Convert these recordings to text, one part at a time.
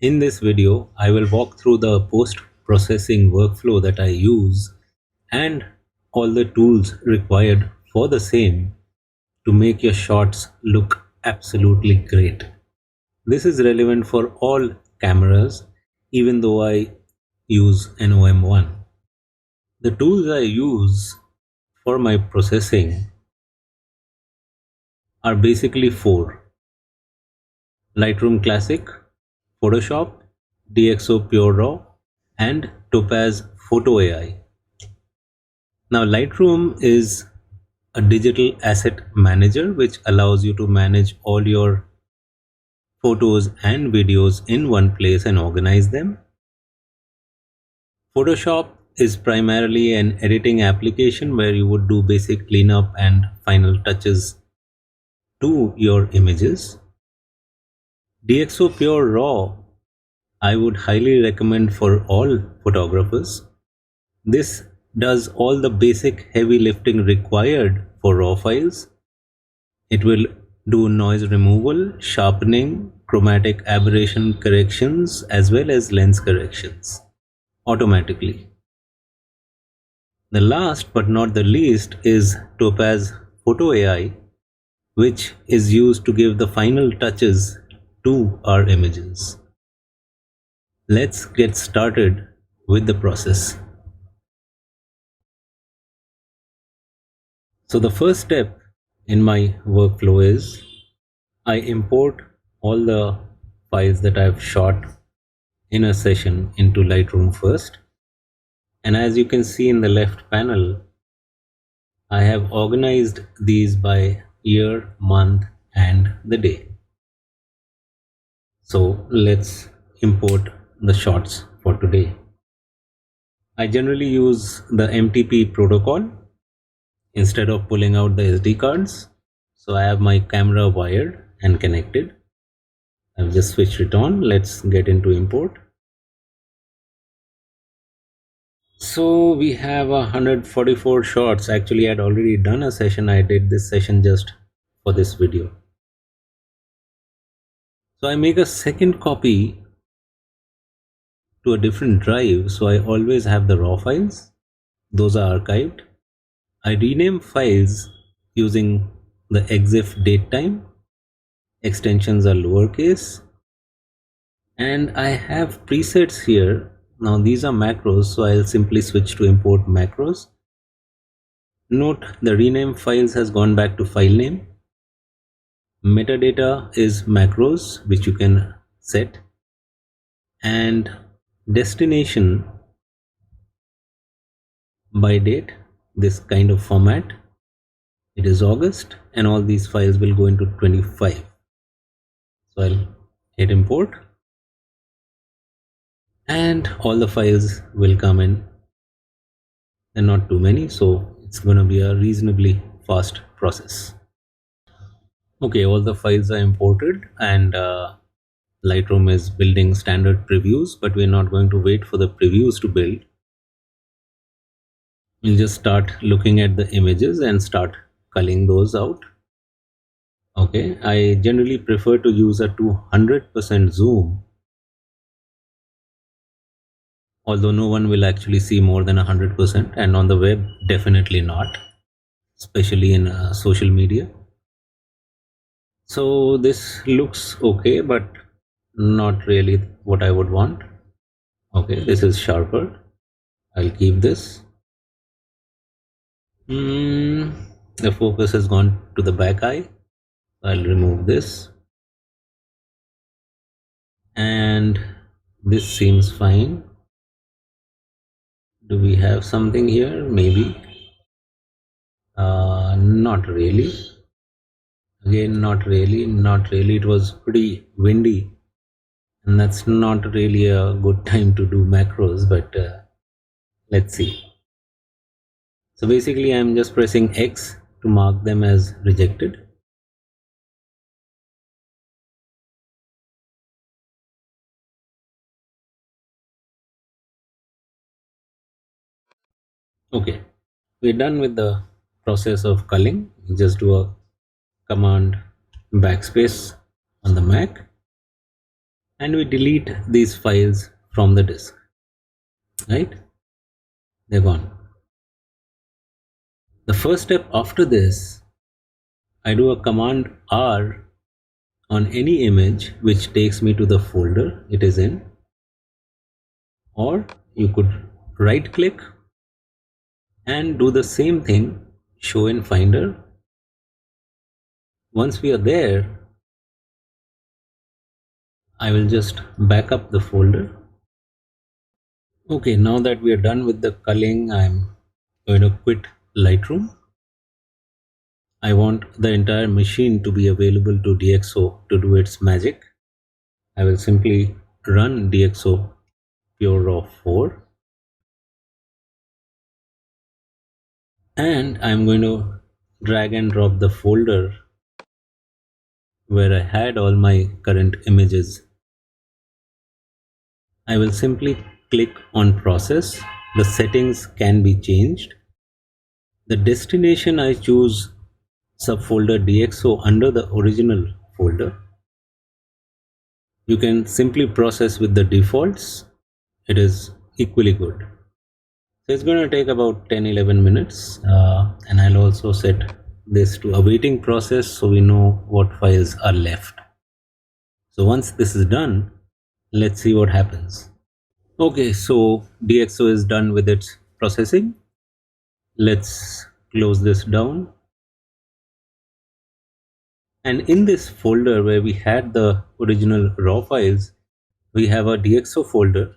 In this video, I will walk through the post-processing workflow that I use and all the tools required for the same to make your shots look absolutely great. This is relevant for all cameras, even though I use an OM1. The tools I use for my processing are basically four: Lightroom Classic, Photoshop, DxO Pure Raw, and Topaz Photo AI. Now, Lightroom is a digital asset manager which allows you to manage all your photos and videos in one place and organize them. Photoshop is primarily an editing application where you would do basic cleanup and final touches to your images. DxO Pure Raw I would highly recommend for all photographers. This does all the basic heavy lifting required for raw files. It will do noise removal, sharpening, chromatic aberration corrections, as well as lens corrections automatically. The last but not the least is Topaz Photo AI, which is used to give the final touches to our images. Let's get started with the process. So the first step in my workflow is I import all the files that I've shot in a session into Lightroom first. And as you can see in the left panel, I have organized these by year, month, and the day. So let's import the shots for today. I generally use the MTP protocol instead of pulling out the SD cards. So I have my camera wired and connected. I've just switched it on. Let's get into import. So we have 144 shots. Actually, I'd already done a session. I did this session just for this video. So I make a second copy to a different drive. So I always have the raw files. Those are archived. I rename files using the exif datetime. Extensions are lowercase. And I have presets here. Now these are macros, so I'll simply switch to import macros. Note the rename files has gone back to file name. Metadata is macros, which you can set, and destination by date, this kind of format. It is August, and all these files will go into 25. So I'll hit import, and all the files will come in. And not too many, so it's going to be a reasonably fast process. Okay, all the files are imported, and Lightroom is building standard previews, but we're not going to wait for the previews to build. We'll just start looking at the images and start culling those out. Okay, I generally prefer to use a 200% zoom, although no one will actually see more than 100%, and on the web definitely not, especially in social media. So this looks okay, but not really what I would want. Okay, this is sharper. I'll keep this. The focus has gone to the back eye. I'll remove this. And this seems fine. Do we have something here? Maybe. Not really. Again, not really. Not really. It was pretty windy. And that's not really a good time to do macros, but let's see. So basically I'm just pressing X to mark them as rejected. Okay, we're done with the process of culling. You just do a command backspace on the Mac. and we delete these files from the disk, right? They're gone. The first step after this, I do a command R on any image which takes me to the folder it is in, or you could right click and do the same thing, show in Finder. Once we are there, I will just back up the folder. Okay, now that we are done with the culling, I'm going to quit Lightroom. I want the entire machine to be available to DxO to do its magic. I will simply run DxO Pure Raw 4, and I'm going to drag and drop the folder where I had all my current images. I will simply click on process. The settings can be changed. The destination I choose subfolder DxO under the original folder. You can simply process with the defaults. It is equally good. So it's going to take about 10-11 minutes, and I'll also set this to awaiting process so we know what files are left. So once this is done, let's see what happens. Okay, so DxO is done with its processing. Let's close this down. And in this folder where we had the original raw files, we have a DxO folder,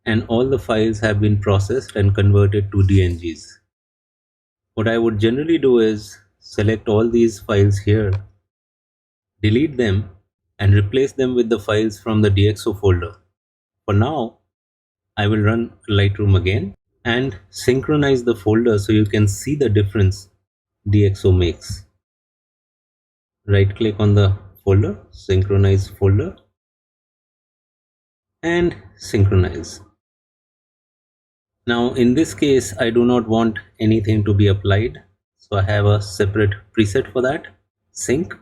and all the files have been processed and converted to DNGs. What I would generally do is select all these files here, delete them, and replace them with the files from the DxO folder. For now, I will run Lightroom again and synchronize the folder so you can see the difference DxO makes. Right click on the folder, synchronize folder, and synchronize. Now in this case, I do not want anything to be applied, so I have a separate preset for that. Sync,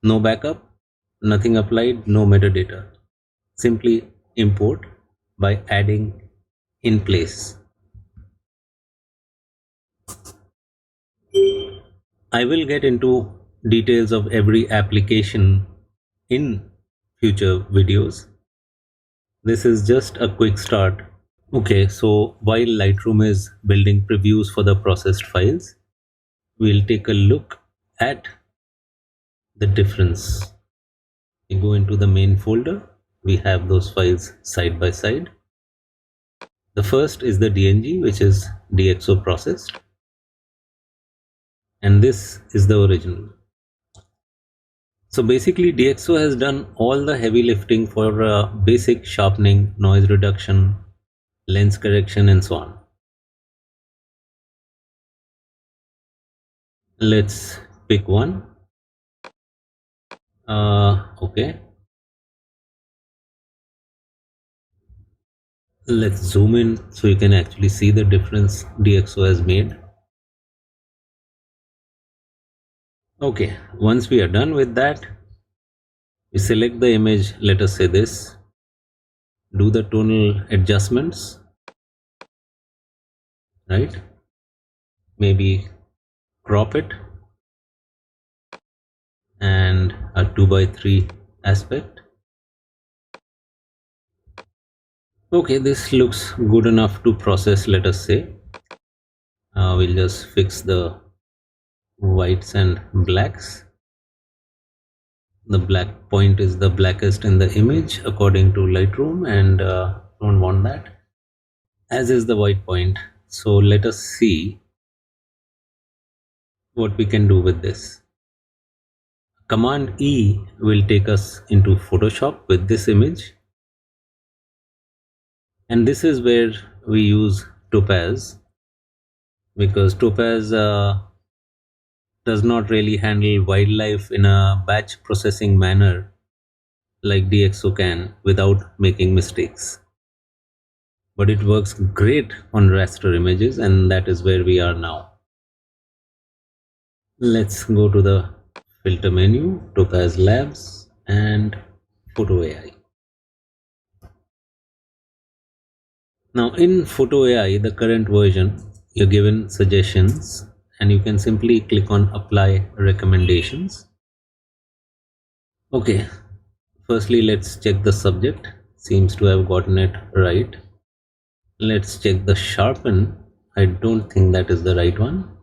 no backup, nothing applied, no metadata. Simply import by adding in place. I will get into details of every application in future videos. This is just a quick start. Okay, so while Lightroom is building previews for the processed files, we'll take a look at the difference. We go into the main folder, we have those files side by side. The first is the DNG, which is DxO processed, and this is the original. So basically DxO has done all the heavy lifting for basic sharpening, noise reduction, lens correction, and so on. Let's pick one. Okay. Let's zoom in so you can actually see the difference DxO has made. Okay, once we are done with that, we select the image, let us say this, do the tonal adjustments, right? Maybe crop it and a 2:3 aspect. Okay, this looks good enough to process, let us say. We'll just fix the whites and blacks. The black point is the blackest in the image according to Lightroom, and don't want that, as is the white point. So let us see what we can do with this. Command E will take us into Photoshop with this image, and this is where we use Topaz, because Topaz does not really handle wildlife in a batch processing manner like DxO can without making mistakes. But it works great on raster images, and that is where we are now. Let's go to the filter menu, Topaz Labs, and Photo AI. Now in Photo AI, the current version, you're given suggestions and you can simply click on apply recommendations. Okay, firstly let's check the subject. Seems to have gotten it right. Let's check the sharpen. I don't think that is the right one.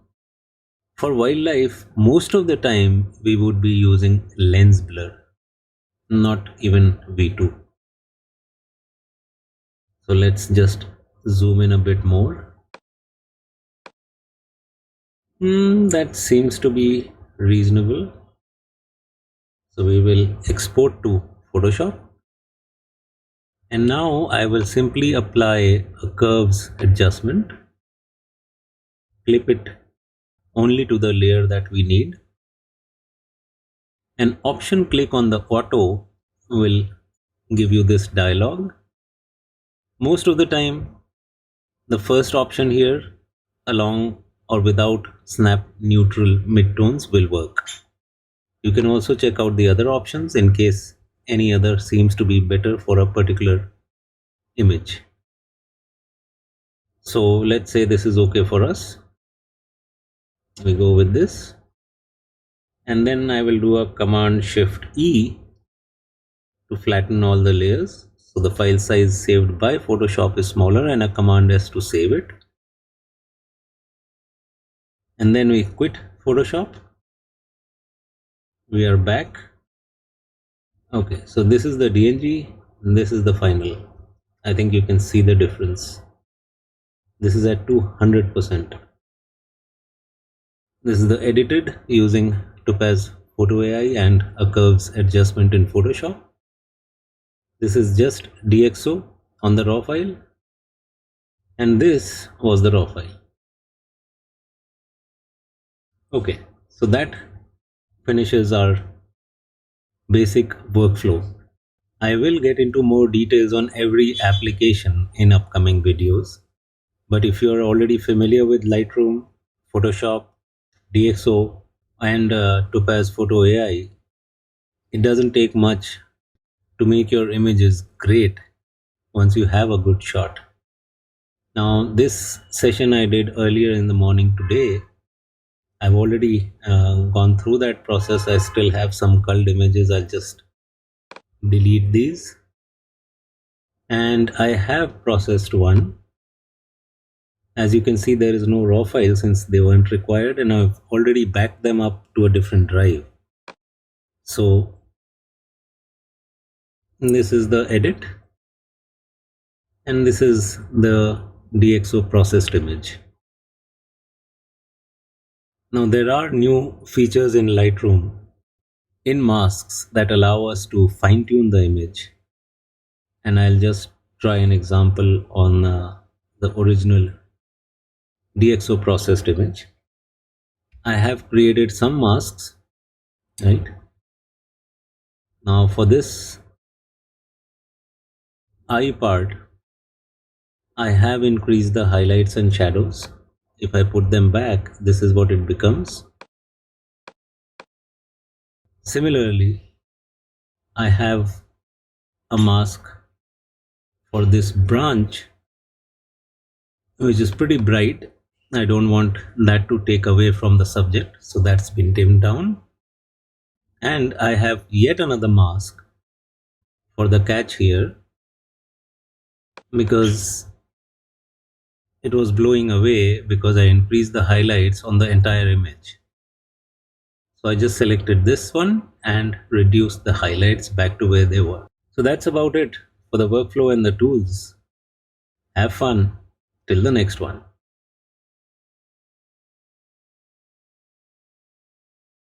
For wildlife, most of the time we would be using lens blur, not even V2. So let's just zoom in a bit more. That seems to be reasonable. So we will export to Photoshop. And now I will simply apply a curves adjustment, clip it only to the layer that we need. An option click on the auto will give you this dialog. Most of the time, the first option here, along or without snap neutral midtones, will work. You can also check out the other options in case any other seems to be better for a particular image. So let's say this is okay for us. We go with this. And then I will do a Command Shift E to flatten all the layers. So the file size saved by Photoshop is smaller and a Command S to save it. And then we quit Photoshop. We are back. Okay, so this is the DNG and this is the final. I think you can see the difference. This is at 200%. This is the edited using Topaz Photo AI and a curves adjustment in Photoshop. This is just DxO on the raw file, and this was the raw file. Okay, so that finishes our basic workflow. I will get into more details on every application in upcoming videos, but if you are already familiar with Lightroom, Photoshop, DxO and Topaz Photo AI, it doesn't take much to make your images great once you have a good shot. Now this session I did earlier in the morning today, I've already gone through that process. I still have some culled images. I'll just delete these. And I have processed one. As you can see, there is no raw file since they weren't required, and I've already backed them up to a different drive. So this is the edit, and this is the DxO processed image. Now there are new features in Lightroom in masks that allow us to fine-tune the image, and I'll just try an example on the original DxO processed image. I have created some masks, right? Now for this eye part, I have increased the highlights and shadows. If I put them back, this is what it becomes. Similarly, I have a mask for this branch which is pretty bright. I don't want that to take away from the subject, so that's been dimmed down. And I have yet another mask for the catch here because it was blowing away because I increased the highlights on the entire image. So I just selected this one and reduced the highlights back to where they were. So that's about it for the workflow and the tools. Have fun till the next one.